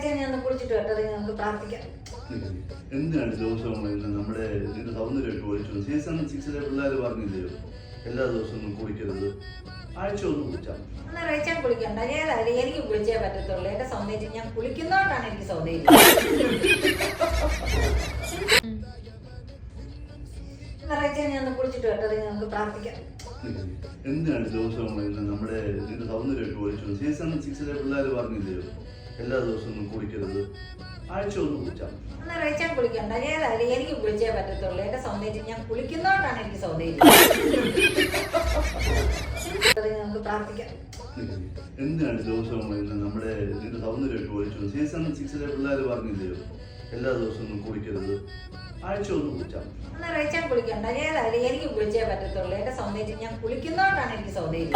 ഞാൻ കുളിച്ചിട്ട് വരട്ടെ, നമുക്ക് പ്രാർത്ഥിക്കാം. എന്തിനാണ് ദിവസവും നമ്മുടെ നിന്റെ സൗന്ദര്യമൊക്കെ ഒഴിച്ചു? സീസൺ 6 പിള്ളേർ പറഞ്ഞില്ലയോ എല്ലാ ദിവസവും കുളിക്കരുത്, ആഴ്ച ഒന്ന് കുളിച്ചാൽ എന്നാൽ റേച്ചാൻ കുളിക്കണ്ട. ഏതായാലും എനിക്ക് കുളിച്ചേ പറ്റത്തുള്ളൂ. എന്റെ സൗന്ദര്യം ഞാൻ കുളിക്കുന്നോണ്ടാണ് എനിക്ക് സൗന്ദര്യം. റേച്ചാൻ ഞാൻ കുളിച്ചിട്ട് വരട്ടെ, നമുക്ക് പ്രാർത്ഥിക്കാം. എന്തിനാണ് ദിവസവും നമ്മുടെ നിന്റെ സൗന്ദര്യമൊക്കെ ഒഴിച്ചു? സീസൺ 6 പിള്ളേർ പറഞ്ഞില്ലയോ എല്ലാ ദിവസവും കുളിക്കരുത്, ആഴ്ച ഒന്ന് കുളിച്ചാൽ എന്നാൽ റേച്ചാൻ കുളിക്കണ്ട. ഏതായാലും എനിക്ക് കുളിച്ചേ പറ്റത്തുള്ളൂ. എന്റെ സൗന്ദര്യം ഞാൻ കുളിക്കുന്നോണ്ടാണ് എനിക്ക് സൗന്ദര്യം. നമുക്ക് പ്രാർത്ഥിക്കാം. എന്തിനാണ് ദിവസവും നമ്മുടെ നിന്റെ സൗന്ദര്യമൊക്കെ ഒഴിച്ചു? സീസൺ 6 പിള്ളേർ പറഞ്ഞില്ലയോ എല്ലാ ദിവസവും കുളിക്കരുത്, ആഴ്ച ഒന്ന് കുളിച്ചാൽ എന്നാൽ റേച്ചാൻ കുളിക്കണ്ട. ഏതായാലും എനിക്ക് കുളിച്ചേ പറ്റത്തുള്ളൂ. എന്റെ സൗന്ദര്യം ഞാൻ കുളിക്കുന്നോണ്ടാണ് എനിക്ക് സൗന്ദര്യം.